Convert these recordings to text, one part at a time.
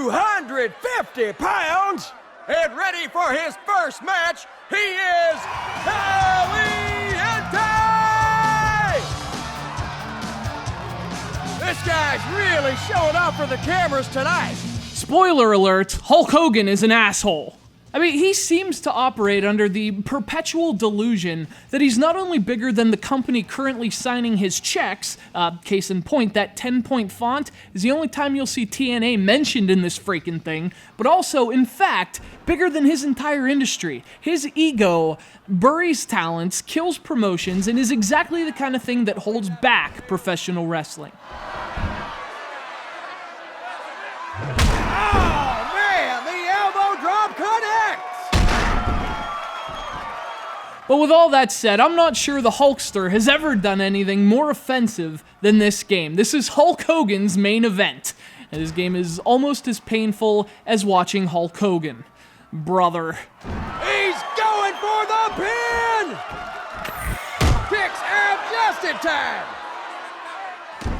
250 pounds, and ready for his first match, he is Caliente! This guy's really showing up for the cameras tonight. Spoiler alert, Hulk Hogan is an asshole. I mean, he seems to operate under the perpetual delusion that he's not only bigger than the company currently signing his checks, case in point, that 10-point font is the only time you'll see TNA mentioned in this freaking thing, but also, in fact, bigger than his entire industry. His ego buries talents, kills promotions, and is exactly the kind of thing that holds back professional wrestling. But with all that said, I'm not sure the Hulkster has ever done anything more offensive than this game. This is Hulk Hogan's main event, and this game is almost as painful as watching Hulk Hogan. Brother. He's going for the pin! Picks out just in time!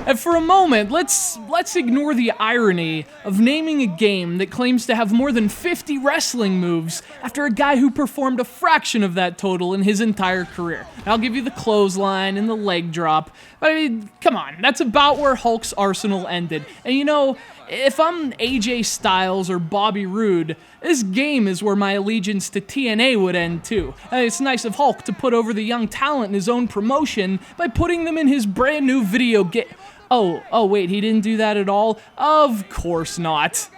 And for a moment, let's ignore the irony of naming a game that claims to have more than 50 wrestling moves after a guy who performed a fraction of that total in his entire career. I'll give you the clothesline and the leg drop, but I mean, come on, that's about where Hulk's arsenal ended. And you know, if I'm AJ Styles or Bobby Roode, this game is where my allegiance to TNA would end too. It's nice of Hulk to put over the young talent in his own promotion by putting them in his brand new video game. Oh wait, he didn't do that at all? Of course not.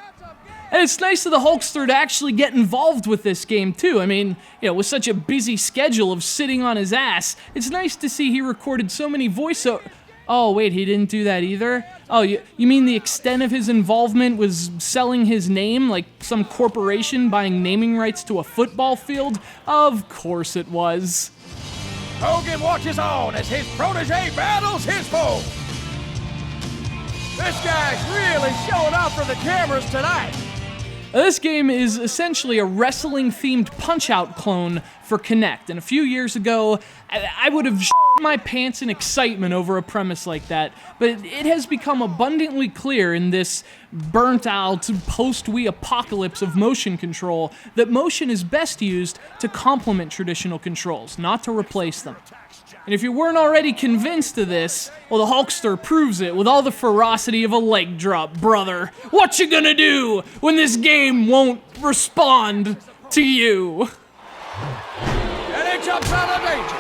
And it's nice of the Hulkster to actually get involved with this game too. I mean, you know, with such a busy schedule of sitting on his ass, it's nice to see he recorded so many voiceovers. Oh wait, he didn't do that either? Oh, you mean the extent of his involvement was selling his name like some corporation buying naming rights to a football field? Of course it was. Hogan watches on as his protege battles his foe. This guy's really showing up for the cameras tonight. This game is essentially a wrestling-themed Punch-Out clone for Kinect, and a few years ago, I would have shit my pants in excitement over a premise like that, but it has become abundantly clear in this burnt-out, post-Wii apocalypse of motion control that motion is best used to complement traditional controls, not to replace them. And if you weren't already convinced of this, well, the Hulkster proves it with all the ferocity of a leg drop, brother. What you gonna do when this game won't respond to you? And he jumps out of danger.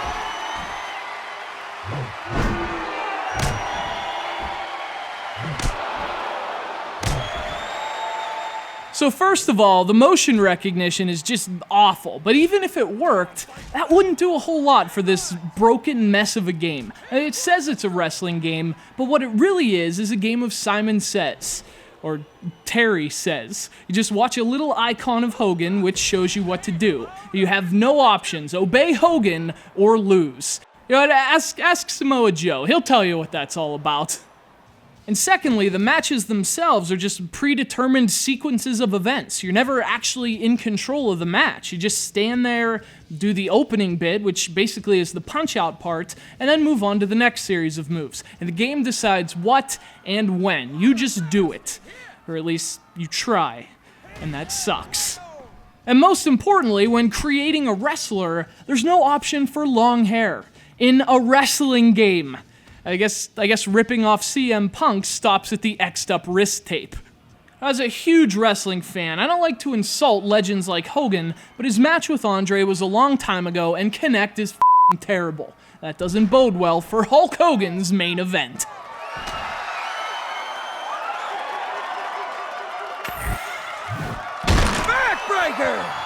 So first of all, the motion recognition is just awful, but even if it worked, that wouldn't do a whole lot for this broken mess of a game. It says it's a wrestling game, but what it really is a game of Simon Says, or Terry Says. You just watch a little icon of Hogan, which shows you what to do. You have no options, obey Hogan or lose. You know, ask Samoa Joe, he'll tell you what that's all about. And secondly, the matches themselves are just predetermined sequences of events. You're never actually in control of the match. You just stand there, do the opening bit, which basically is the punch-out part, and then move on to the next series of moves. And the game decides what and when. You just do it. Or at least you try. And that sucks. And most importantly, when creating a wrestler, there's no option for long hair in a wrestling game. I guess ripping off CM Punk stops at the X'd up wrist tape. As a huge wrestling fan, I don't like to insult legends like Hogan, but his match with Andre was a long time ago, and Kinect is f***ing terrible. That doesn't bode well for Hulk Hogan's main event. Backbreaker!